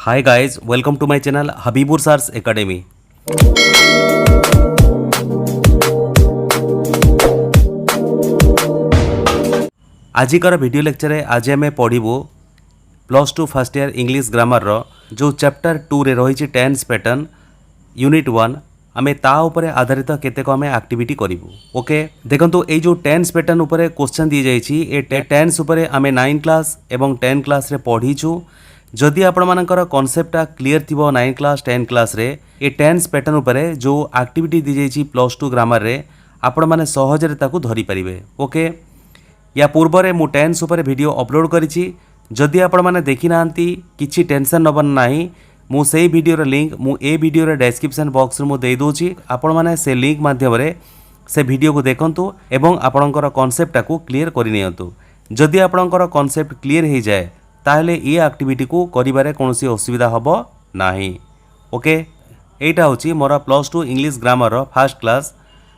Hi guys, welcome to my channel Habibur Sars Academy. आजिकार video lecture आज आम पढ़ू +2 फर्स्ट ईयर इंग्लिश ग्रामर जो चैप्टर 2 रे रही टेन्स पैटर्न यूनिट 1 आम ता उपर आधारित केतेक आम एक्टिविटी करूँ। ओके देखो ये जो टेन्स पैटर्न उपर क्वेश्चन दी जाइए टेन्स उपर आम 9 क्लास एवं 10 क्लास रे पढ़ीचु। जदि आपण मानकर कॉन्सेप्टटा क्लियर थिबो 9 क्लास 10 क्लास रे ए टेन्स पैटर्न उपर जो एक्टिविटी दी जाइए +2 ग्रामर रे आपण माने सहजरे ताकू धरि परिबे। ओके या पूर्व मु टेन्स उपर वीडियो अपलोड करिछि। जदि आपण माने देखि नांती किछि टेंशन नबन नाही मु सेही वीडियो लिंक मु ए वीडियो रे डिस्क्रिप्शन बॉक्स रे मु दे दोछि। आपण माने से लिंक माध्यम रे से वीडियो को देखंतु एवं आपणकर कॉन्सेप्टटा को क्लियर करि नियंतु। जदि आपणकर कॉन्सेप्ट क्लियर हो जाए ताहले ये एक्टिविटी को करिबारे कोनोसी असुविधा हबो नाही। ओके एटा होछि मोर +2 English grammar row first class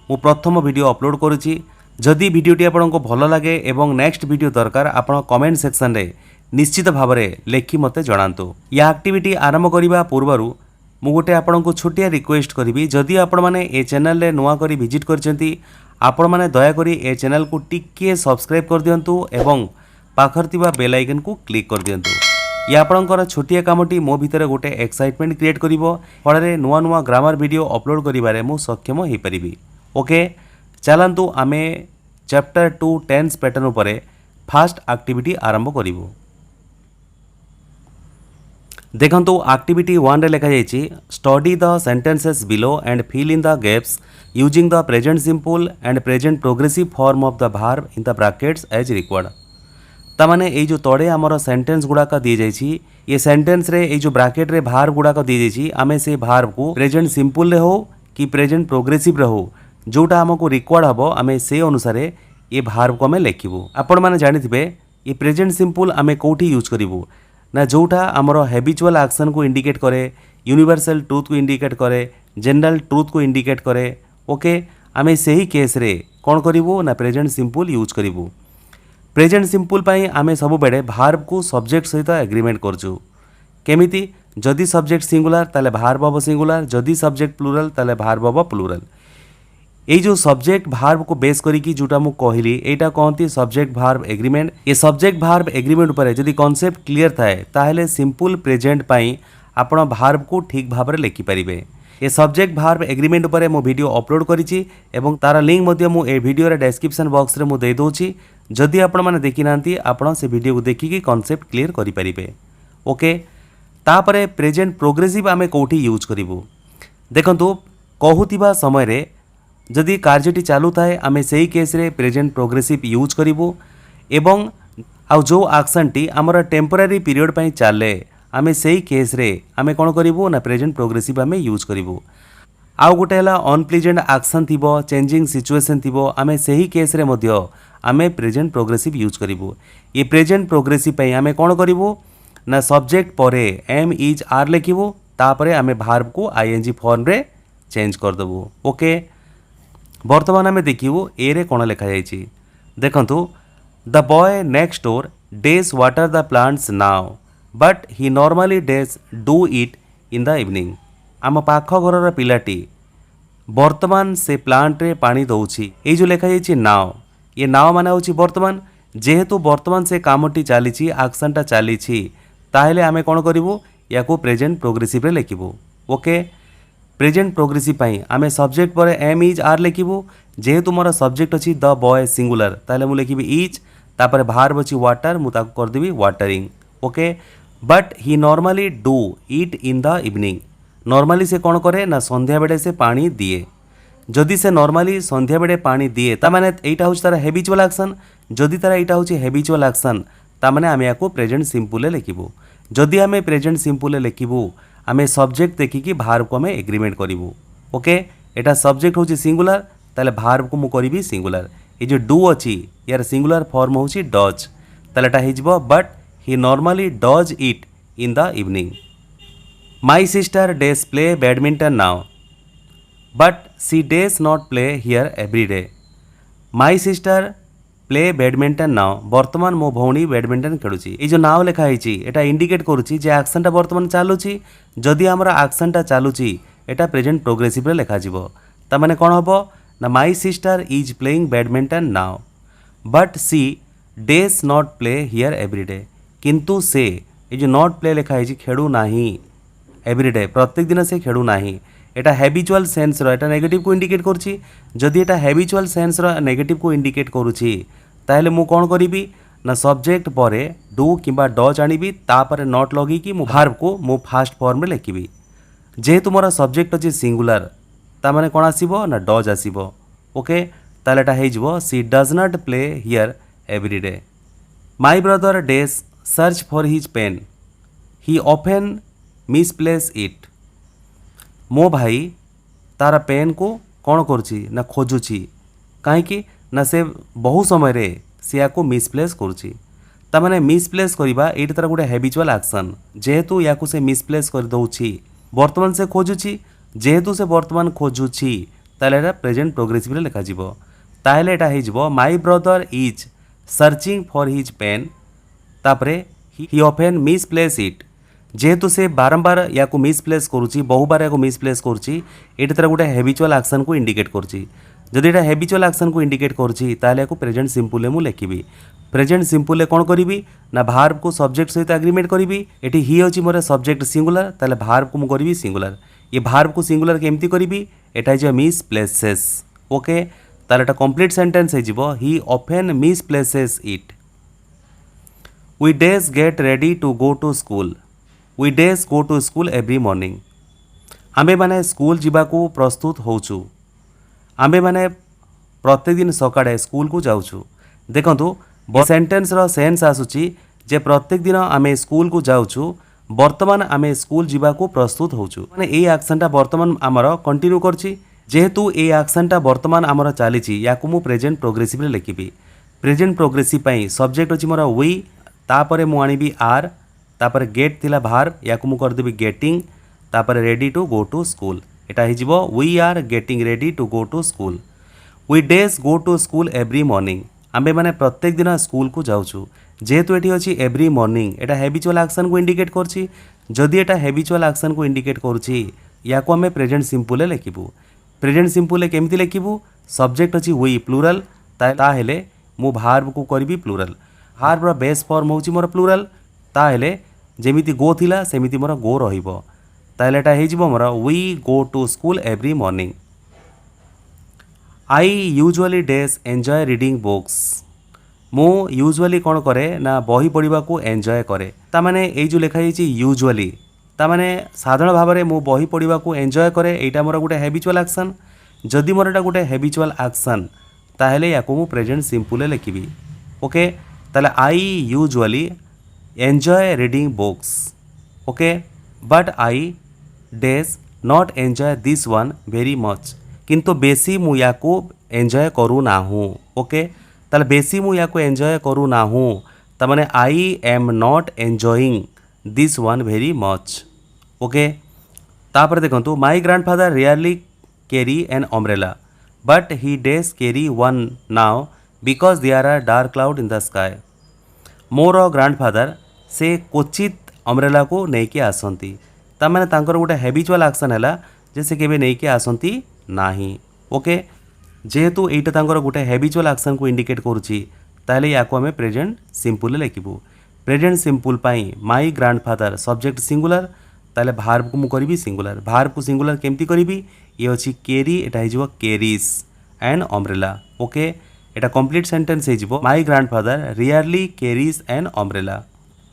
मु प्रथम वीडियो अपलोड करूछि। जदि वीडियोटी आपको भल लगे एवं नेक्स्ट वीडियो दरकार आप कमेंट सेक्शन रे निश्चित भाव में लेखि मते जणांतु। या एक्टिविटी आरंभ करने पूर्व मु गोटे आपको छोटिया रिक्वेस्ट करी जदि आपण मैंने ए चैनल रे नुआ करी विजिट करछंती आपण मैंने दयाकोरी ए चैनल को टिके सब्सक्राइब कर दियंतु एवं पाखर थिबा बेल आइकन को क्लिक कर दियंतु। या आपणकर छोटिया कामटी मो भितर गोटे एक्साइटमेंट क्रिएट करिवो फଳରେ नुआ नुआ ग्रामर वीडियो अपलोड करिबारे मु सक्षम होई परिबी। ओके चलंतु आमे चैप्टर 2 टेन्स पैटर्न उपरे फास्ट एक्टिविटी आरंभ करिवो। देखंतु एक्टिविटी 1 रे लिखा जायछि study the sentences below and fill in the gaps using the present simple and present progressive form of the verb in the brackets as required. ता माने ए जो तोड़े आमर सेंटेंस गुड़ाक दी जायछि ये सेंटेंस रे ए जो ब्रैकेट रे वर्ब गुड़ाक दी जायछि आमे से वर्ब को प्रेजेंट सिंपल रे हो कि प्रेजेंट प्रोग्रेसिव रे हो जोटा आमको रिक्वायर्ड हबो आमे से अनुसार ये वर्ब को आमे लेखिबो। आपण माने जानिथिबे ये प्रेजेंट सिंपल आमे कोठी यूज करिवो ना जोटा आमर हैबिचुअल एक्शन को इंडिकेट करे, यूनिवर्सल ट्रुथ को इंडिकेट करे, जनरल ट्रुथ को इंडिकेट करे। ओके आमे सही केस रे कोन करिवो ना प्रेजेंट सिंपल यूज करिवो। प्रेजेंट सिंपल पाई आमे सब बेडे वर्ब को सब्जेक्ट सहित एग्रीमेंट करछु। केमिति जदि सब्जेक्ट सिंगुलर ताले वर्ब हबो सिंगुलर, जदि सब्जेक्ट प्लुरल ताले वर्ब हबो प्लुरल। ये जो सब्जेक्ट वर्ब को बेस करिकी जोटा मु कहली एटा कहंती सब्जेक्ट वर्ब एग्रीमेंट। ये सब्जेक्ट वर्ब एग्रीमेंट ऊपर जदि कांसेप्ट क्लियर थाए ताहले सिंपल प्रेजेंट पाई आपण वर्ब को ठीक भाव में लिखि परिबे। ये सब्जेक्ट वर्ब एग्रीमेंट ऊपर मु वीडियो अपलोड करिछि एवं तार लिंक मध्ये मु ए वीडियो रे डिस्क्रिप्शन बॉक्स रे मु दे दोछि। जदि आपण माने देखि नांती आपण से वीडियो को देखिकी कांसेप्ट क्लियर करि परिबे। ओके तापरे प्रेजेंट प्रोग्रेसिव आमे कोठी यूज करिवो। देखंतु कहूतिबा समय रे जदि कार्यटी चालू थाए आमे सही केस रे प्रेजेंट प्रोग्रेसिव यूज करिवो एवं आउ जो एक्शन टी हमर टेम्पररी पीरियड पई चाले आमे सही केस रे आमे कोन करिवो ना प्रेजेंट प्रोग्रेसिव आमे यूज करिवो। आउ गोटे हला अनप्लीजेंट एक्शन थिबो, चेंजिंग सिचुएशन थिबो आमे सही केस रे मध्य आमे प्रेजेंट प्रोग्रेसिव यूज करिवो। ये प्रेजेंट प्रोग्रेसिव पई आमे कोन करिवो ना सब्जेक्ट परे एम इज आर लिखिवो तापरे आमे वर्ब को आईएनजी फॉर्म रे चेंज कर देबो। ओके वर्तमान आमे देखिवो ए रे कोन लिखा जायछि। देखंतु the boy next door days water the plants now but he normally days do it in the evening. आम पाख घर पिलाटी वर्तमान से प्लांट रे पानी दउछि। ए जो लिखा जायछि नाउ ये नाउ माने होछि वर्तमान जेहेतु वर्तमान से कामटी चलीछि एक्शनटा चलीछि ताहेले आमे कोन करिवो याको प्रेजेंट प्रोग्रेसिव रे लिखिबो। ओके प्रेजेंट प्रोग्रेसिव पाई आमे सब्जेक्ट पर एम इज आर लिखिबो जेहेतु मोर सब्जेक्ट अछि द बॉय सिंगुलर ताले मु लिखिबी इज तापर वर्ब अछि वाटर मु ताको कर देबी watering. Okay but he normally do it in the evening normally से कौन करे ना संध्या बेड़े से पानी दिए। जदि से नॉर्मली संध्या बेड़े पानी दिए ता माने एटा होछि तार हैबिचुअल एक्शन। जदि तार एटा होछि हैबिचुअल एक्शन ता माने आमे याको प्रेजेंट सिंपल लिखिबो। जदि आमे प्रेजेंट सिंपल लिखिबो आमे सब्जेक्ट देखिकी वर्ब को आमे एग्रीमेंट करिवो। ओके एटा सब्जेक्ट होछि सिंगुलर ताले वर्ब को मु करिवि सिंगुलर। ए जो डू अछि यार सिंगुलर फॉर्म होछि डज ताले एटा हिजबो but he normally does it in the evening. My sister does play badminton now but she does not play here every day. माय सिस्टर ପ୍ଲେ ବ୍ୟାଡ଼ମିଣ୍ଟନ ନାଓ ବର୍ତ୍ତମାନ ମୋ ଭଉଣୀ ବ୍ୟାଡ଼ମିଣ୍ଟନ ଖେଳୁଛି। ଏଇ ଯେଉଁ ନାଓ ଲେଖା ହେଇଛି ଏଇଟା ଇଣ୍ଡିକେଟ୍ କରୁଛି ଯେ ଆକ୍ସନ୍ଟା ବର୍ତ୍ତମାନ ଚାଲୁଛି। ଯଦି ଆମର ଆକ୍ସନ୍ଟା ଚାଲୁଛି ଏଇଟା ପ୍ରେଜେଣ୍ଟ ପ୍ରୋଗ୍ରେସିଭରେ ଲେଖାଯିବ। ତାମାନେ କ'ଣ ହେବ ନା my sister is playing badminton now but she does not play here everyday. କିନ୍ତୁ ସେ এই যে নট প্লে লেখা হয়েছে খেলু না এভরিডে প্রত্যেক দিন সে খেলু না এটা হ্যাবিচুয়াল সেন্সর এটা নেগেটিভ কু ইন্ডিকেট করছি। যদি এটা হ্যাবিচুয়াল সেন্সর নেগেটিভ কু ইন্ডিকেট করুছি তাহলে মু কোণ করিবি না সবজেক্ট পরে ডু কিংবা ডজ আনিবি তাপরে নট লগেইকি মু ভার্ব কু মু ফার্স্ট ফর্মে লেখিবি। যেহেতু মোর সবজেক্ট আছে সিঙ্গুলার তা মানে কোণ আসিব না ডজ আসিব। ওকে তাহলে এটা হয়ে যাব she does not play here everyday. My brother does search for his pen he often misplace it। मो भाई तार पेन को कौन करुच्ची ना खोजुची कहीं ना से बहु समय रे से या मिसप्लेस करुच्ची। ताने मिसप्लेस करवा ये तार गोटे हैबिचुअल एक्शन जेहेतु या से मिसप्लेस कर दौची वर्तमान से खोजुची जेहेतु से वर्तमान खोजुची ताले प्रेजेंट प्रोग्रेसिव लिखा ताहले एटा हो my brother is searching for his pen तापरे ही ऑफेन मिसप्लेस इट जेहेतु से बारंबार या मिसप्लेस करुच्ची बहुबार या मिसप्लेस करुच्ची ये तार गोटे हैबिचुअल एक्शन को इंडिकेट करुच्ची। जदि एटा हैबिचुअल एक्शन को इंडिकेट करुच्ची ताहले याकू प्रेजेंट सिंपल मु लिखिबी। प्रेजेंट सिंपल कौन करी ना भार्ब को सब्जेक्ट सहित एग्रीमेंट करी। एटी ही होची मोर सब्जेक्ट सिंगुलर ताहले भार्ब को मु करी सिंगुलर। ये भार्ब को सिंगुलर केमती करी एटा हो मिसप्लेसेस। ओके ताहले एटा कंप्लीट सेंटेंस हो जिवो he often misplaces it. We days get ready to go to school. We days go to school every morning. आमे माने स्कूल जीवाकू प्रस्तुत होचु। आमे माने प्रत्येक दिन सकाळे स्कूल को जाउछु। देखंतु सेंटेंस रो सेंस आसुची जे प्रत्येक दिन आमे स्कूल को जाउछु वर्तमान आमे स्कूल जीवाकू प्रस्तुत होचु। माने एई एक्शनटा वर्तमान आमर कंटिन्यू करछि जेहेतु एई एक्शनटा वर्तमान आमर चलीछि याकू मु प्रेजेंट प्रोग्रेसिव रे लिखिबी। प्रेजेंट प्रोग्रेसिव पई सब्जेक्ट अछि मोर वी तापरे मु आनिबी आर तापरे गेट थिला भार्ब याकू मु कर देबी गेटिंग तापरे ready to go to school. एटा हि जिवो we are getting ready to go to school. We days go to school every morning. आमे माने प्रत्येक दिन स्कूल को जाउछु जेहेतु एठी अछि एवरी मॉर्निंग एटा हैबिचुअल एक्शन को इंडिकेट करछि। जदि एटा हैबिचुअल एक्शन को इंडिकेट करछि याकू आमे प्रेजेंट सिंपल लिखिबु। प्रेजेंट सिंपल केमती लिखिबु सब्जेक्ट अछि वी प्लूरल ताहेले मु भार्ब को करबी प्लूरल। भार्ब रो बेस फॉर्म होची मोर प्लूरल ताहेले जेमिति गो थिला सेमिति मोर गो रहिबो। ताहेले एटा हे जिवो मोर we go to school every morning. I usually days enjoy reading books. मु यूजुअली कौन करे ना बही पढ़ा को एंजॉय करे। तामाने एई जो लिखा जाइछि यूजुअली तामाने साधारण भाव में मु बही पढ़ा को एंजॉय करे एटा मोर गोटे हैबिचुअल एक्शन। जदि मोर एटा गोटे हैबिचुअल एक्शन ताहेले याकू मु प्रेजेंट सिंपल लिखिबी। ओके ताले I usually enjoy reading books. Okay but I days not enjoy this one very much. किंतु बेसी मु याकू एंजॉय करू ना हूँ। ओके ताले बेसी मु याकू एंजॉय करू ना हूँ तामाने I am not enjoying this one very much. Okay तापर देखंतु my grandfather rarely carry an umbrella but he does carry one now because there are dark cloud in the sky. मोर ग्रैंडफादर से क्वचित umbrella को नेकी आसंती तामाने तांकर गोटे habitual action है जे से केबे नेकी आसंती नाही। ओके जेहेतु एटा तांकर गोटे हैबिचुअल एक्शन को इंडिकेट करुची ताहले याकू आमे प्रेजेंट सिंपल लिखिबू। प्रेजेंट सिंपल पाई माई ग्रैंडफादर सब्जेक्ट सिंगुलर ताहले भार्ब को मु करबी सिंगुलर। भार्ब को सिंगुलर केमती करबी ये अछि केरी एटा हिजो केरीज एन अम्ब्रेला। ओके एटा कंप्लीट सेंटेंस हो माई grandfather rarely carries N umbrella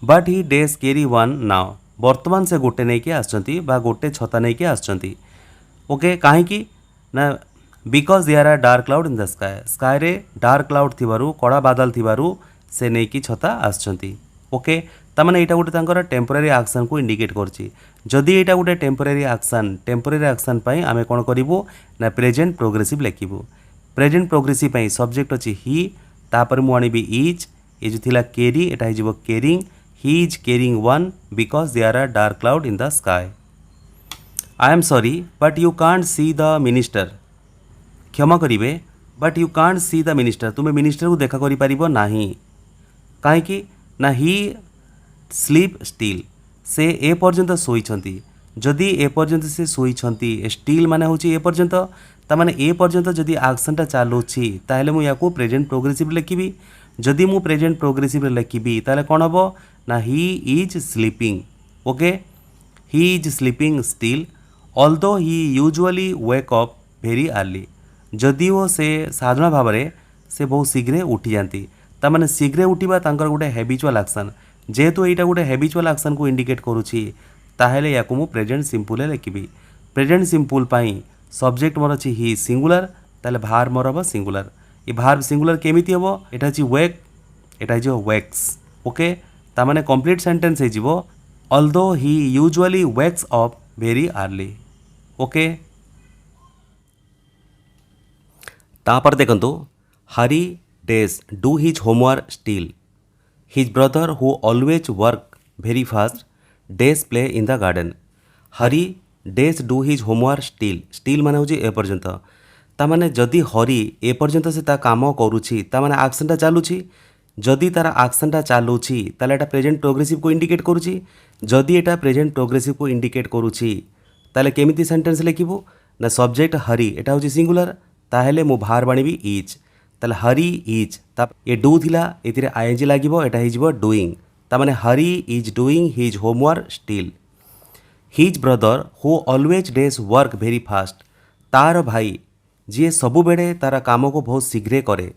but he does carry one now. वर्तमान से गोटे नहीं कि आसचंती बा गोटे छता नहीं कि आसचंती। ओके कहीं ना because there are dark cloud in the sky. Sky रे डार्क क्लाउड थिबारु कड़ा बादल थिबारु से नहीं कि छता आसचंती। ओके तामाने एटा गोटे तांकर टेम्पररी एक्शन को इंडिकेट करछि। जदि एटा गोटे टेम्पररी एक्शन पई आमे कोन करिवो ना प्रेजेंट प्रोग्रेसिव लिखिबो। प्रेजेंट प्रोग्रेसिव पई सब्जेक्ट अछि ही तापर मु आनिबी इज ए जो थिला कैरी एटा हे जिवो carrying he is carrying one because there are dark cloud in the sky. I am sorry but you can't see the minister. क्षमा करिवे but you can't see the minister, तुम्हें minister को देखा करिपारिब नाही कहीं ना ही स्लीप स्टिल, से ए पर्यंत शोइछंती। जदि ए पर्यंत से शोइछंती, स्टिल माने होची ए पर्यंत, ता माने ए पर्यंत जदि एक्शनटा चालुछि ताहेले मु याकू प्रेजेंट प्रोग्रेसिव लिखिबी। जदि मु प्रेजेंट प्रोग्रेसिव लिखिबी ताहेले कोन हबो ना he is sleeping. Okay, he is sleeping still although he usually wake up very early. जदि वो से साधारण भाव में से बहुत शीघ्र उठी जाती, तार शीघ्र उठा तांकर गोटे हैबिचुअल एक्शन, जेहेतु यहाँ गोटे हैबिचुअल एक्शन को इंडिकेट करुच्ची ताहेले याकू मु प्रेजेंट सिंपल लिखिबी। प्रेजेंट सिंपल पाई सब्जेक्ट मोर अच्छी ही सिंगुलर, ताले भार्ब मोर हम सिंगुलर। ये भार्ब सिंगुलर केमिति हबो, एटा अछि वेक, एटा अछि वेक्स। ओके, ता माने कंप्लीट सेंटेंस हे जिवो although he usually wakes up very early. Okay, तापर देखंतु Hari does do his homework still, his brother who always work very fast does play in the garden. Hari does do his homework still, still माने होची ए पर्यंत, ता माने जदि हरी ए पर्यंत से ता काम करूची ता माने एक्शनटा चालुची। जदि तार एक्शनटा चालुची ताले एटा प्रेजेंट प्रोग्रेसिव को इंडिकेट करूची। जदि एटा प्रेजेंट प्रोग्रेसिव को इंडिकेट करूची ताले केमिति सेंटेंस लिखिबो ना सब्जेक्ट हरी एटा होची सिंगुलर, ताहेले मु भार्ब आनिबी इज। ताले हरी इज ता ए डू थिला एथिरे आईएनजी लागिबो, एटा हे जिवो डूइंग। ता माने Hari is doing his homework still. His brother who always does work very fast, तार भाई जी सबु बेड़े तार काम को बहुत शीघ्र करे।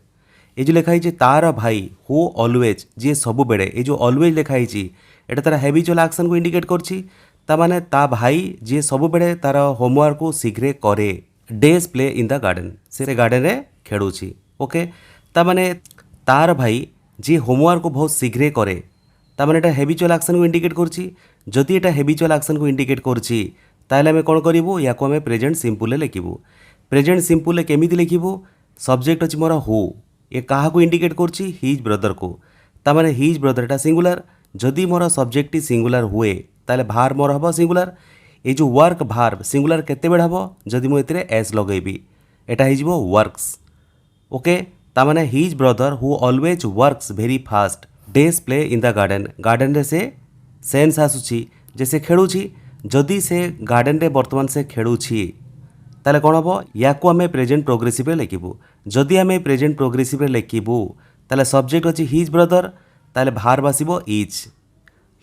ये जो लिखाई तार भाई हु ऑलवेज जी सबु बेड़े, ये जो ऑलवेज लिखाई एटा तार हैबिचुअल एक्शन को इंडिकेट करछि। ता माने ता भाई जी सबु बेड़े तार होमवर्क को शीघ्र करे। Days play in the garden, से गार्डन रे खेलुछि। ओके, ता माने तार भाई जी होमवर्क को बहुत शीघ्र करे, ता माने एटा हैबिचुअल एक्शन को इंडिकेट करछि। जदि एटा हैबिचुअल एक्शन को इंडिकेट करछि ताहेले आमे कोन करिवु, याको आमे प्रेजेंट सिंपल लिखिबु। प्रेजेंट सिंपल केमिति लिखिबु, सब्जेक्ट अछि मोर हु, ये काहा को इंडिकेट करछि हिज ब्रदर को, ता माने हिज ब्रदर एटा सिंगुलर। जदि मोर सब्जेक्ट सिंगुलर हुए ताले भार्ब मोर हबो सिंगुलर। ये जो वर्क भार्ब सिंगुलर केते बेड़ हबो, जदि मु एतिरे एस लगेबी एटा हे जिवो वर्क्स। ओके, ता माने his brother who always works very fast does play in the garden. Garden रे से सेन्स आसुची जे से खेलुची। जदि से गार्डन रे वर्तमान से खेलुची ताले कोन हबो, याकू आमे प्रेजेंट प्रोग्रेसिव रे लिखिबु। जदि आमे प्रेजेंट प्रोग्रेसिव रे लिखिबु ताले सब्जेक्ट अछि हिज ब्रदर, ताले भार्ब आसीबो is.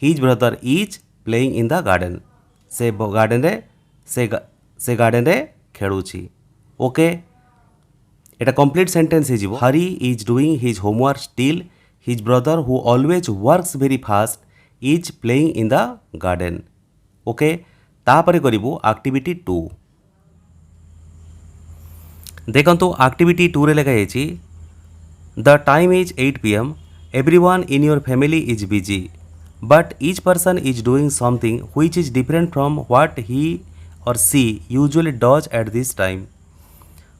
His brother is playing in the garden, से गार्डन रे से गार्डन रे खेलुची। ओके, एटा कंप्लीट सेंटेंस हे जिवो Hari is doing his homework still, his brother who always works very fast is playing in the garden. Okay, तापरे करिवु एक्टिविटी 2। देखंतु एक्टिविटी 2 रे लेखा हेछि the time is 8 PM, everyone in your family is busy but each person is doing something which is different from what he or she usually does at this time.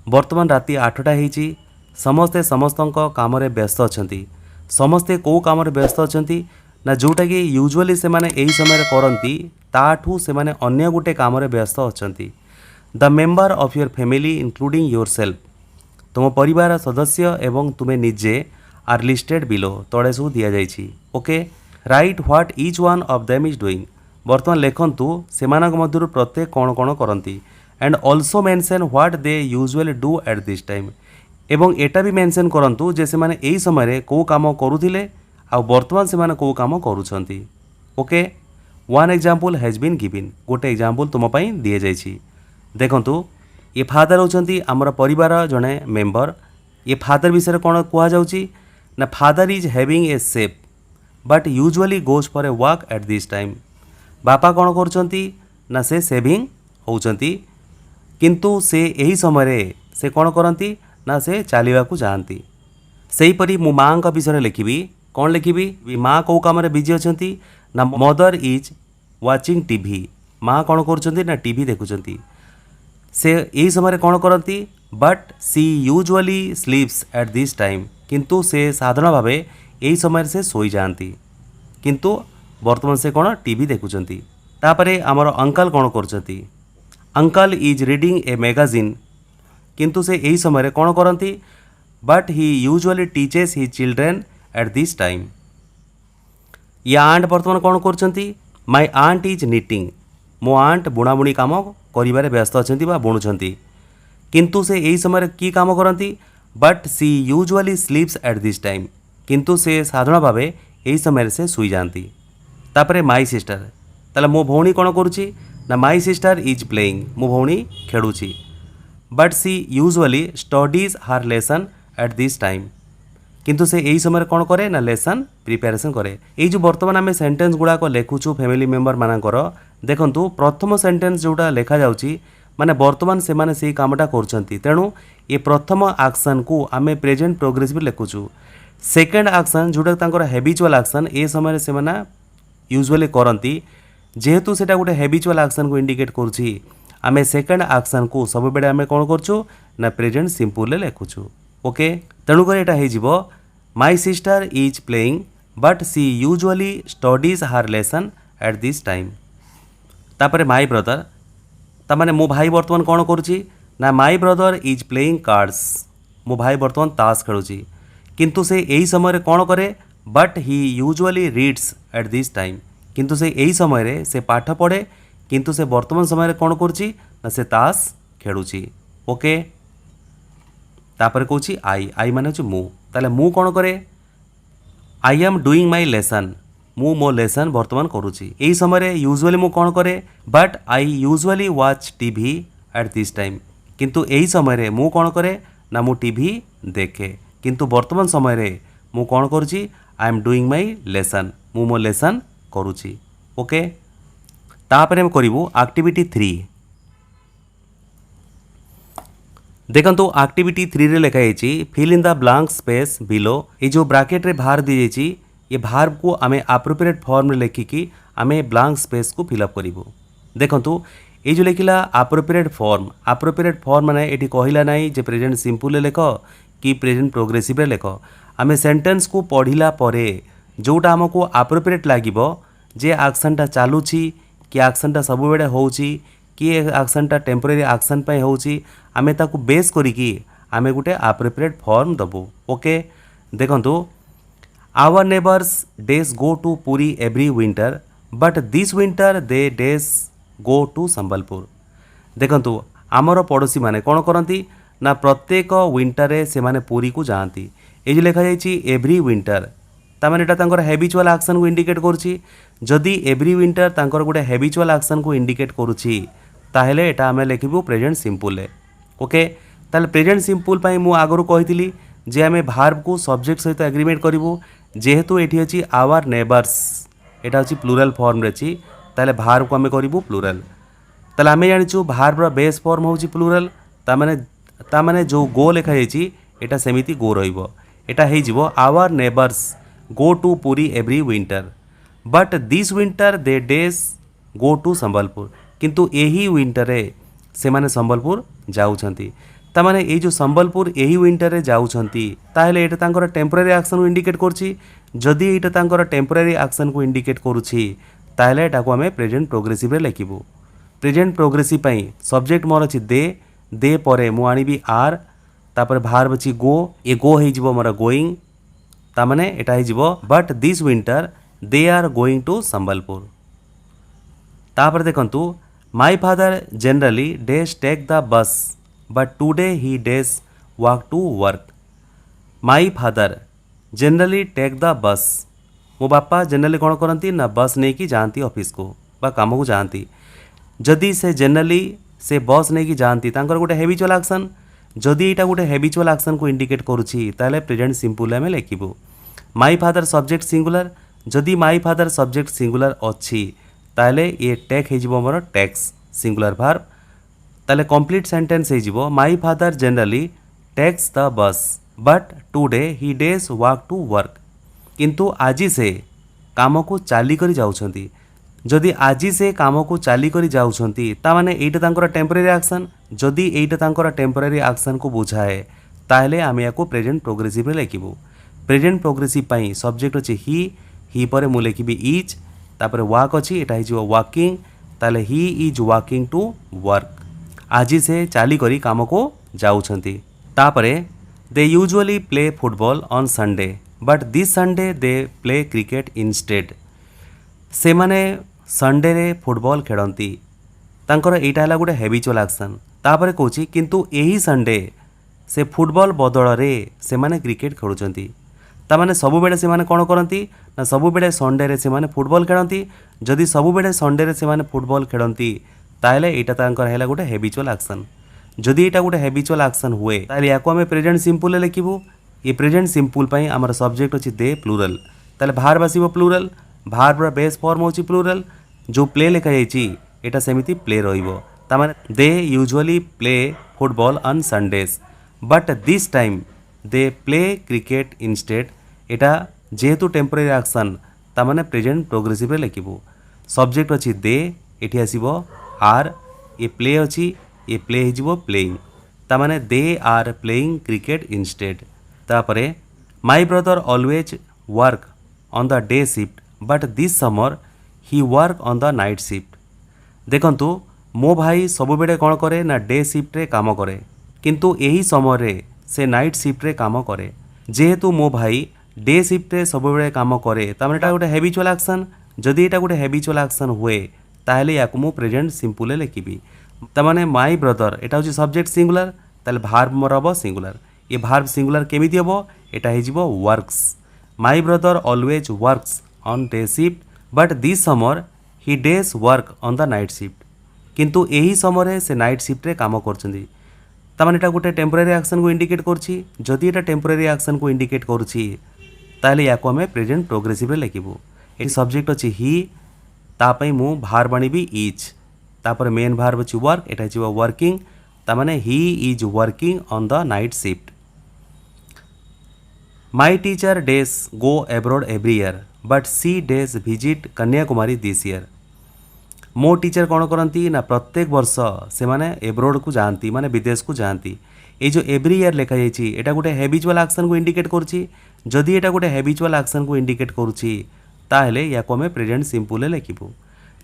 वर्तमान राति 8टा हेछि, समस्ते समस्तଙ୍କ कामरे व्यस्त अछंती। समस्ते को कामरे व्यस्त अछंती ना जोटा कि यूजुअली से माने एही समय करंती ताठू से माने अन्य गुटे कामरे व्यस्त अछंती। The member of your family including yourself, तुम परिवार सदस्य एवं तुम्हें निजे आर लिस्टेड बिलो, तले सब दिया जाइछि। Okay, write what each one of them is doing, वर्तमान लेखंतु सेमानक मध्यरु प्रत्येक कोन कोन करंती। And also mention what they usually do at this time, एवं एटा भी मेंशन करंतु जे से माने एही समय को काम करूथिले आ वर्तमान से माने को काम करूछंती। Okay, one example has been given, गोटे एग्जांपल तुम पई दिए जाइछि। देखंतु ये फादर होचंती हमर परिवार जने मेंबर। ये फादर विषय कोन कुआ जाउची ना father is having a chef but usually goes for a walk at this time. बापा कोन करछंती ना से सेविंग होचंती, किंतु से एही समय से कोन करंती ना से चलिबा को जानती। सेही परी मु मां का विषय लिखिबी, कोन लिखिबी, मां को काम रे बिजी अछंती ना मदर इज वाचिंग टीवी, मां कोन करछंती ना टीवी देखुचंती। से यही समय कोन करंती but she usually sleeps at this time, किंतु से साधारण भावे यही समय से सोई जाती, किंतु वर्तमान से कोन टीवी देखुचंती। तापरे हमर अंकल कोन करछंती, uncle is reading a magazine किंतु से यही समय कौन करती but he usually teaches he children at this time. या आंट बर्तमान कौन कर माय आंट इज निटिंग मो आंट बुणाबुणी काम कर व्यस्त अच्छा बुणुंट किंतु से यही समय कि काम करती but she usually sleeps at this time किंतु से साधारण भाव यही समय से शुई जाती। तापर माई सिस्टर ताले मो भौणी कौन करुच्ची ना माई सिस्टर इज प्लेइंग मो भौणी खेलुची but she usually studies her lesson at this time किंतु से यही समय कौन करे ना लेसन प्रिपेरेसन करे। ये जो बर्तमान आम सेंटेंस गुड़ाक लेखुचु फैमिली मेंबर मानकर देखंतु प्रथम सेंटेंस जोटा लेखा जाउची माने बर्तमान से माने सेही कामटा करछंती तेणु ये प्रथम एक्शन को आम प्रेजेंट प्रोग्रेसिव लेखुचु। सेकेंड एक्शन जोटा तांकर हैबिचुअल एक्शन ए समय से माने यूजुअली करती जेहेतु सेटा गोटे हैबिचुअल एक्शन को इंडिकेट करुच्ची आम सेकेंड एक्शन को सब बेले आम कौन करछु ना प्रेजेंट सिंपल लेखुचु। ओके तेणुक यहाँ हो my sister is playing but she usually studies her lesson at this time. तापर माई ब्रदर तामाने मो भाई बर्तमान कौन करुच्ची ना माई ब्रदर इज प्लेइंग कार्ड्स मो भाई बर्तमान ताश खेलुची किंतु से यही समय कौन करे but he usually reads eight this time किंतु से यही समय से पाठ पढ़े किंतु से वर्तमान समय कौन करुच्ची ना से ताश खेलुची। ओके तापर कहूँ आई आई माने हूँ मु ताले मु कौन करे आई एम डूइंग माई लेसन मु मो लेसन बर्तमान करुच्ची यही समय यूजुअली मु कौन करे but I usually watch TV at this time किंतु यही समय मु कौन करे ना मु टीवी देखे किंतु वर्तमान समय मु कौन करुच्ची I am doing my lesson मु मो लेसन करुच्ची। ओके तापर हम करिवु एक्टिविटी 3 देखंतु एक्टिविटी 3 रे लिखा है fill in the blank space below ये जो ब्रैकेट रे भार दी जाइए ये भार को आम एप्रोप्रिएट फॉर्म रे लिखिकी आम ब्लैंक स्पेस को फिलअप करिवु। देखंतु ये जो लिखला एप्रोप्रिएट फॉर्म माने एटी कहला नहीं जे प्रेजेंट सिंपल लेख कि प्रेजेंट प्रोग्रेसिव लेख आम सेंटेंस को पढ़िला परे जोटा आमको एप्रोप्रिएट लागिबो जे एक्शनटा चालुची कि एक्शनटा सब बेले होउची कि एक्शनटा टेम्परेरी एक्शन पे होउची आमे ताकू बेस करिकी आमे गुटे एप्रोप्रिएट फॉर्म दबो। ओके देखंतु our neighbours days go to Puri every winter but this winter they days go to Sambalpur. देखंतु आमर पड़ोशी माने कौन करती ना प्रत्येक विंटर से माने पुरी को जाती ये जो लिखा जाइए एवरी विंटर तामाने एटा तांकर हैबिचुअल एक्शन को इंडिकेट करुच्ची जदि एवरी विंटर तांकर गोटे हैबिचुअल एक्शन को इंडिकेट करुच्ची ताहेले एटा आमे लिखिबु प्रेजेंट सिंपल। ओके ताले प्रेजेंट सिंपल पाई मु आगरु कहितली जे आमे भार्ब को सब्जेक्ट सहित एग्रीमेंट करिवु जेहेतु एठी अछि आवर नेबर्स एटा अछि प्लुरल फॉर्म रे अछि ताले भार्ब को आमे करिवु प्लुरल ताले आमे जानिचु भार्ब रो बेस फॉर्म होछि प्लुरल तामाने जो गो लिखा जाइछि एटा सेमिति गो रहिबो एटा हेइ जिवो our neighbours go to Puri every winter but this winter they days go to Sambalpur किंतु यही विंटर से माने संबलपुर जाउछंती तामाने ये जो संबलपुर यही विंटर रे जाउछंती ताहेले एटा तांकर टेम्परेरी एक्शन को इंडिकेट करछि जदि एटा तांकर टेम्परेरी एक्शन को इंडिकेट करुछि ताहेले एटा को हमें प्रेजेंट प्रोग्रेसिव रे लिखिबु। प्रेजेंट प्रोग्रेसिव पई सब्जेक्ट मोर अछि दे परे मु आनिबी आर तापर भार्ब अछि गो ये गो हेइ जिवो मोर गोइंग तामाने एटा हेइ जिवो but this winter they are going to Sambalpur. तापर देखंतु my father generally days take the bus but today he days walk to work. My father generally take the bus मो बापा जनरली कौन करती ना बस नहीं कि जाती ऑफिस को बा काम को जाती जदि से जनरली से बस नहीं कि जाती तांकर गोटे हैबिचुअल एक्शन जदि एटा गोटे हैबिचुअल एक्शन को इंडिकेट करुछि ताले प्रेजेंट सिंपल आमे लिखिबु। माय फादर सब्जेक्ट सिंगुलर जदि माय फादर सब्जेक्ट सिंगुलर अच्छी ताले ये टेक हे जिवो मोर टेक्स सिंगुलर भार्ब ताले कंप्लीट सेंटेंस हे जिवो my father generally takes the bus but today he days walk to work किंतु आजी से काम को चाली करी जाउछंती जदि आजी से काम को चाली करी जाउछंती ता माने एटा तांकर टेम्परेरी एक्शन जदि एटा तांकर टेम्परेरी एक्शन को बुझाए ताहेले आमे याको प्रेजेंट प्रोग्रेसिव रे लिखिबु। प्रेजेंट प्रोग्रेसिव पाई सब्जेक्ट अछि ही परे मु लिखिबी इज तापर वॉक अछि एटा हिजो वॉकिंग ताले he is walking to work आजी से चाली करी काम को जाउछंती। तापरे they usually play football on Sunday but this Sunday they play cricket instead. से माने संडे रे फुटबॉल खेलती तांकर एटा हला गोटे हैबिचुअल एक्शन। तापरे कहूची किंतु एही संडे से फुटबॉल बदल रे से माने क्रिकेट खेलुचंती। तामाने सबु बेले से माने कोन करंती ना सबु बेले संडे रे से माने फुटबॉल खेलती। जदि सबु बेले संडे रे से माने फुटबॉल खेलती ताहले एटा तांकर हैला गोटे हैबिचुअल एक्शन। जदि एटा गोटे हैबिचुअल एक्शन हुए ताहले याको हमें प्रेजेंट सिंपल रे लिखिबु। ये प्रेजेंट सिंपल पई हमर सब्जेक्ट अछि दे प्लूरल। ताहले भार्ब आसीबो प्लूरल। भार्ब रो बेस फॉर्म होछि प्लूरल। जो प्ले लिखा जाइछि एटा सेमिति प्ले रहिबो। तामाने they usually play football on Sundays but this time they play cricket instead. एटा जेहेतु टेम्परेरी एक्शन तामाने प्रेजेंट प्रोग्रेसिव रे लिखिबो। सब्जेक्ट अछि दे एठी आसीबो आर। ये प्ले अछि ये प्ले हिजिबो प्लेइंग। तामाने they are playing cricket instead. तापरे my brother always work on the day shift but this summer he work on the night shift. देखंतु मो भाई सब बेले कौन करे ना डे शिफ्ट रे काम करे किंतु यही समय रे से नाइट शिफ्ट रे काम करे। जेहेतु मो भाई डे शिफ्ट रे सब बेले काम करे तामाने एटा गोटे हैबिचुअल एक्शन। जदि एटा गोटे हैबिचुअल एक्शन हुए ताहले याकु मु प्रेजेंट सिंपल लिखिबी। तामाने माय ब्रदर एटा होची सब्जेक्ट सिंगुलर ताले भार्ब मोर हबो सिंगुलर। ये भार्ब सिंगुलर केमिति हबो एटा हिजिबो works. My brother always works on day shift but this summer he does work on the night shift. किंतु यही समय से नाइट शिफ्ट रे काम करछंदी। तामाने एटा गोटे टेम्परेरी एक्शन को इंडिकेट करछि। जदि एटा टेम्परेरी एक्शन को इंडिकेट करछि ताहले याको हमें प्रेजेंट प्रोग्रेसिव रे लिखिबो। एटी सब्जेक्ट अछि ही तापई मु भार्ब आनिबी इज। तापर मेन भार्ब अछि वर्क एटा अछि वर्किंग। तामाने he is working on the night shift. My teacher does go abroad every year but she does visit Kanyakumari this year. मो टीचर कौन करती ना प्रत्येक वर्ष से माने एब्रोड को जाती माने विदेश को जाती। ये जो एवरी ईयर लिखा जाइए एटा गोटे हैबिचुअल एक्शन को इंडिकेट करुच्ची। जदि एटा गोटे हैबिचुअल एक्शन को इंडिकेट करुच्ची ताहले याको हमें प्रेजेंट सिंपल लिखिबू।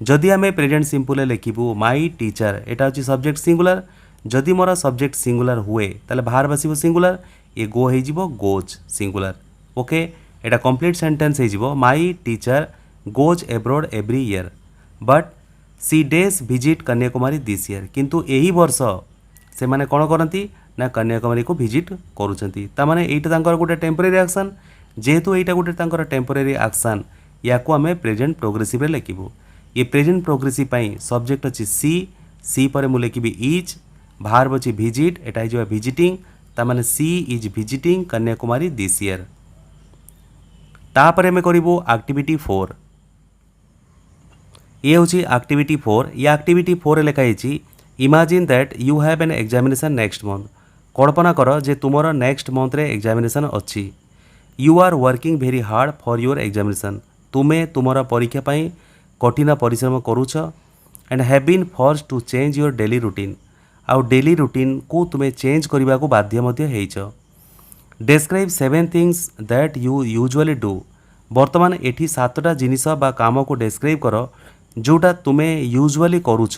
जदि हमें प्रेजेंट सिंपल लिखिबू माय टीचर एटा होची सब्जेक्ट सिंगुलर। जदि मोर सब्जेक्ट सिंगुलर हुए ताहले भार्ब आसीबो सिंगुलर। ये गो हेजिबो गोज सिंगुलर। ओके एटा कंप्लीट सेंटेंस हेजिबो my teacher goes abroad every year but she does visit Kanyakumari this year. किंतु यही वर्ष से माने कौन करती ना कन्याकुमारी को विजिट करुँच। तामाने एटा तांकर गोटे टेम्परेरी एक्शन। जेहेतु एटा गोटे तांकर टेम्परेरी एक्शन याको आमे प्रेजेंट प्रोग्रेसिव रे लिखिबो। ये प्रेजेंट प्रोग्रेसिव पई सब्जेक्ट अछि सी। सी परे मु लिखिबी इज। भार्ब अछि विजिट एटा हिजो विजिटिंग। तामाने she is visiting Kanyakumari this year. तापरे हमें करिबो एक्टिविटी 4। ये हूँ एक्टिविटी 4। ये एक्टिविटी 4 लिखाई imagine that you have an examination next month. कल्पना कर जे तुमर नेक्स्ट मंथ रे एग्जामिनेशन अच्छी। You are working very hard for your examination. तुम्हें तुमर परीक्षा पाई कठिन परिश्रम करुच and have been force to change your daily routine. आउ डेली रूटीन को तुम्हें चेंज करने को बाध्य मध्य हेइच। Describe 7 things that you usually do. वर्तमान एठी 7टा जिनिस बा काम को डेस्क्राइब कर जोटा तुम्हें यूजुअली करुच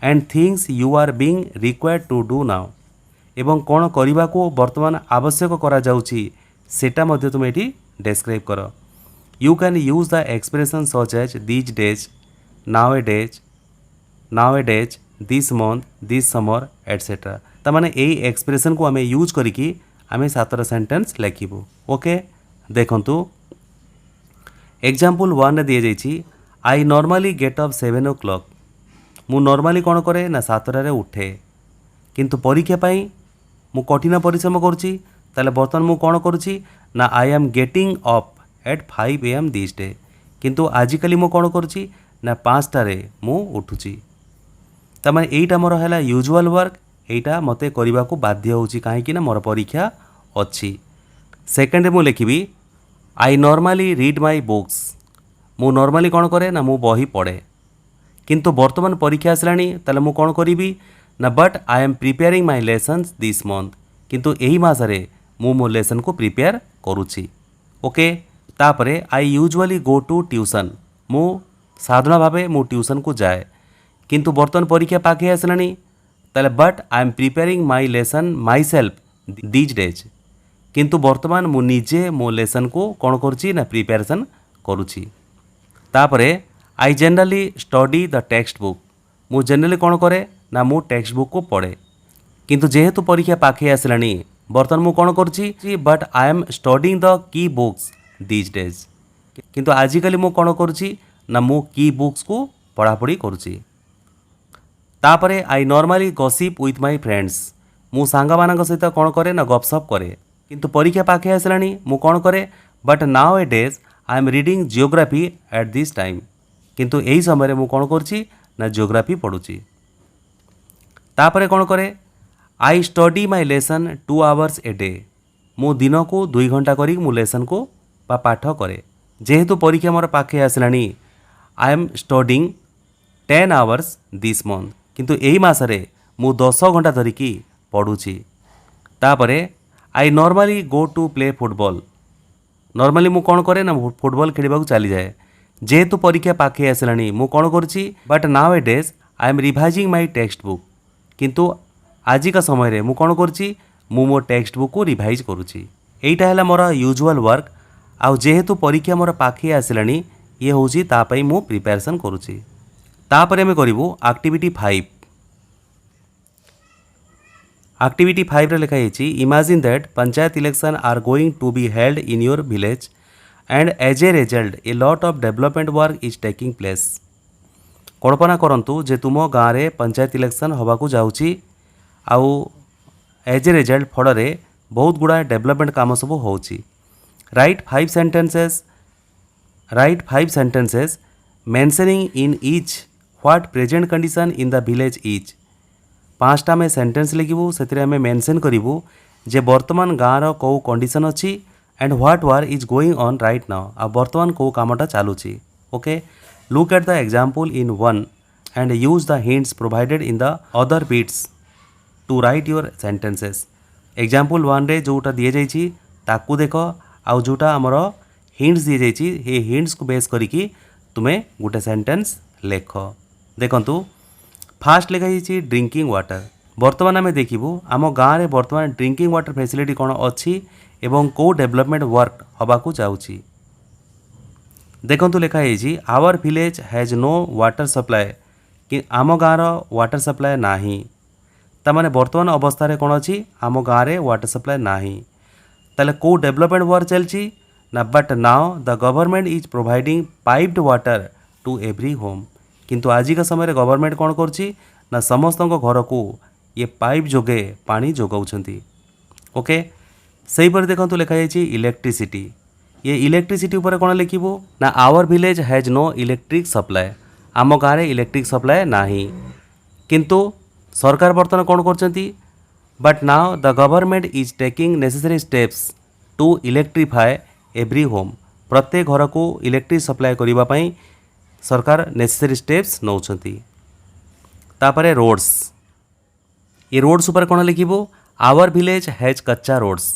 and things you are being required to do now. एवं कौन करने को वर्तमान आवश्यक करा जाउची सेटा मध्य तुम एठी डेस्क्राइब कर। You can use the expression such as these days, nowadays, this month, this summer etcetera. तमाने यही एक्सप्रेशन को आमे यूज करिकी आमे 7टा सेंटेंस लिखिबू। ओके देखंतु एग्जांपल 1 रे दिए जाइछि I normally get up 7 o'clock। मु नॉर्मली कौन करे ना 7टा रे उठे किंतु परीक्षा पाई मु कठिन परिश्रम करुच्ची। ताले बर्तमान मु कौन करुच्ची ना I am getting up at 5 AM this day. किंतु आजिकली मु कौन करुच्ची ना 5टा रे मु उठुची। तमाने एइटा मोर हैला यूजुअल वर्क। एइटा मते करिबा को बाध्य होउची काहेकि ना मोर परीक्षा अच्छी। सेकंड रे मु लिखिबी I normally read my books. मु नॉर्मली कौन करे ना मु बही पढ़े किंतु वर्तमान परीक्षा आसलानी ताले मु कौन करिबी ना but I am preparing my lessons this month. किंतु एही मासरे मु मो लेसन को प्रिपेयर करुची। ओके तापरे I usually go to tuition. मु साधारण भावे मु ट्यूशन को जाए किंतु वर्तमान परीक्षा पाखे आसलानी ताले but I am preparing my lesson my self these days किंतु वर्तमान मु निजे मो लेसन को कौन करुच्ची ना प्रिपेरेसन करुच्ची। तापरे I generally study the text book मु जनरली कौन करे ना मु टेक्स्ट बुक को पढ़े किंतु जेहेतु परीक्षा पाखे आसलानी बर्तमान मु कौन करुच्ची but I am studying the key books these days किंतु आजिकली मु कौन करुच्ची ना मु की बुक्स को पढ़ापढ़ी करुच्ची। तापरे I normally gossip with my friends मु सांगा मानक सहित कौन करे ना गपसप करे किंतु परीक्षा पाखे आसलानी मु कौन करे but nowadays I am reading geography eight this time किंतु यही समय मु कौन करुच्ची ना जियोग्राफी पढ़ुची। तापरे कौन करे I study my lesson 2 hours a day मु दिन को 2 घंटा करी मु लेसन को पाठ करे जेहेतु परीक्षा मोर पाखे आसलानी I am studying 10 hours this month किंतु यही मासरे मु 10 घंटा धरिकी पढ़ुची। तापरे I normally go to play football normally मु कौन करे ना फुटबॉल खेलिबा चली जाए जेहेतु परीक्षा पाखे आसलानी मु कौन करुच्ची but nowadays I am revising my textbook किंतु आजिका समय रे मु कौन करुच्ची मु मो टेक्स्ट बुक को रिवाइज करुच्ची। एइटा हैला मोर यूजुअल वर्क आउ जेहेतु परीक्षा मोर पाखे आसलानी ये होची तापई मु प्रिपरेशन करुच्ची। तापरे आमे करिवु एक्टिविटी 5 एक्टिविटी 5 रे लिखा है imagine that panchayat election are going to be held in your village and as a result a lot of development work is taking place. कल्पना करंतु जे तुम गाँव में पंचायत इलेक्शन होबाकू जाउची आउ एज ए रिजल्ट फल बहुत गुड़ा डेवलपमेंट काम सब होची। Write 5 sentences mentioning in each what present condition in the village is. 5टा में सेंटेंस लिखिबू से मेंशन करिवू जे वर्तमान गाँव कौ कंडीशन अच्छी and what war is going on right now आ वर्तमान कौ कामटा चलुची। Okay look at the example in 1 and use the hints provided in the other bits to write your sentences. Example 1 रे जोटा दिए जाइछि ताकू देख आउ जोटा हमर हिंट्स दिए जाइछि हे हिंट्स को बेस करिकी तुमे गोटे सेंटेंस लेख। देखंतु फास्ट लिखा जाइछि ड्रिंकिंग वाटर वर्तमान आम देखिबू आम गाँव में वर्तमान ड्रिंकिंग वाटर फैसिलिटी कौन अच्छी एवं को डेवलपमेंट वर्क होबाकू जाउछि। देखंतु लिखा है our village has no water supply कि आम गाँव वाटर सप्लाई नाही तामाने वर्तमान अवस्था कौन अच्छी आम गाँव में वाटर सप्लाई नाही ताले को डेवलपमेंट वर्क चलछि ना but now the government is providing piped water to every home किंतु आजिका समय गवर्नमेंट कौन करछि ना समस्त घर को ये पाइप जोगे पानी जोगाउछंती। ओके सेहीपर देखंतु लिखा जाइछि इलेक्ट्रिसिटी ये इलेक्ट्रिसिटी ऊपर कौन लिखिबो ना our village has no electric supply आम गाँव में इलेक्ट्रिक सप्लाई नाही किंतु सरकार बर्तमान कौन करछंती but now the government is taking necessary steps to electrify every home प्रत्येक घर को इलेक्ट्रिक सप्लाई करबा पई सरकार नेसेसरी स्टेप्स नौछंती। तापरे रोड्स ये रोड्स ऊपर कौन लिखिबो आवर विलेज हैज कच्चा रोड्स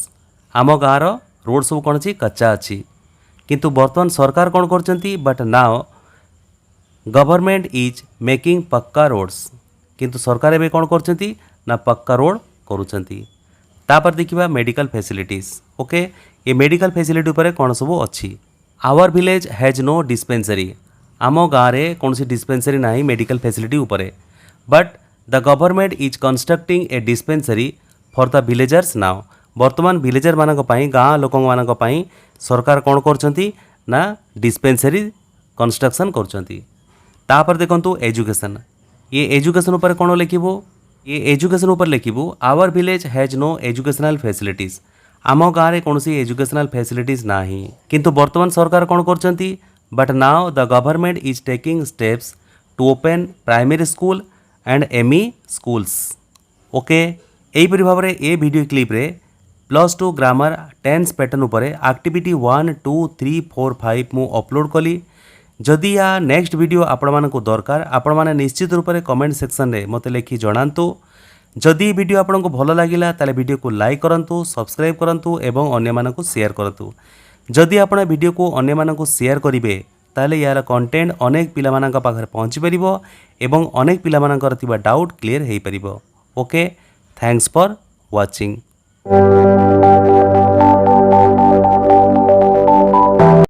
आम गाँव रोड सब कौन अच्छी कच्चा अच्छी किंतु बर्तमान सरकार कौन करछंती but now government is making pucca roads किंतु सरकार एबे कौन करछंती ना पक्का रोड करुछंती। तापर देखिबा मेडिकल फैसिलिटीज। ओके ये मेडिकल फैसिलिटी ऊपर कौन सब अच्छी our village has no dispensary आम गाँव में कौन सी डिस्पेंसरी ना मेडिकल फैसिलिटी उपरे but the government is constructing a dispensary for the villagers now वर्तमान विलेजर मानक पई गाँ लोक मानक पई सरकार कौन करछंती ना डिस्पेंसरी कंस्ट्रक्शन करछंती। तापर देखंतु एजुकेशन ये एजुकेशन ऊपर कौन लिखिबो ये एजुकेशन ऊपर लिखिबो our village has no educational facilities आम गाँव में कौन सी एजुकेशनल फैसिलिटीज नाही किंतु वर्तमान सरकार कौन करछंती but now the government is taking steps to open primary school and ME schools. Okay एहीपरि भाव में ये वीडियो क्लिप रे +2 ग्रामर टेन्स पैटर्न उपरे एक्टिविटी 1 2 3 4 5 मु अपलोड कली जदि या नेक्स्ट वीडियो आपण मानकु दरकार आपण माने निश्चित रूप से कमेंट सेक्शन रे मते लिखि जणांतु। जदि वीडियो आपनको भल लागिला ताले वीडियो को लाइक करंतु सब्सक्राइब करंतु एवं अन्य मानकु शेयर करंतु। जदि आपण वीडियो को अन्य मानकु शेयर करिवे ताले यार कंटेंट अनेक पिला मानका पाखरे पहुंची परिबो एवं अनेक पिला मानकर थिबा डाउट क्लियर हेई परिबो। Okay, thanks for watching.